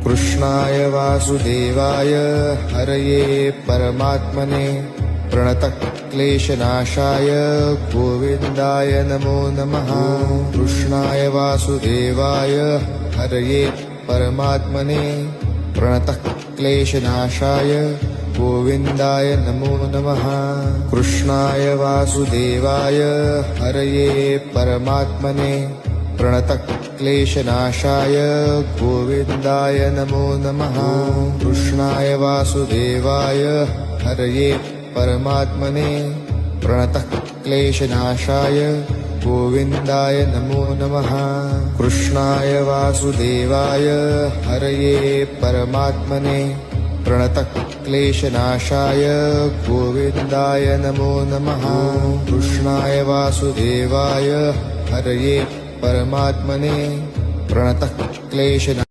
कृष्णाय वासुदेवाय हरये परमात्मने प्रणतक्लेशनाशाय गोविन्दाय नमो नमः। कृष्णाय वासुदेवाय हरये परमात्मने प्रणतक्लेशनाशाय गोविन्दाय नमो नमः। कृष्णाय वासुदेवाय हरये परमात्मने प्रणतक्लेशनाशाय गोविन्दाय नमो नमः। कृष्णाय वासुदेवाय हरये परमात्मने प्रणतक्लेशनाशाय गोविन्दाय नमो नमः। कृष्णाय वासुदेवाय हरये परमात्मने प्रणतक्लेशनाशाय गोविन्दाय नमो नमः। कृष्णाय वासुदेवाय हरये परमात्मने प्रणतक्लेशनाशाय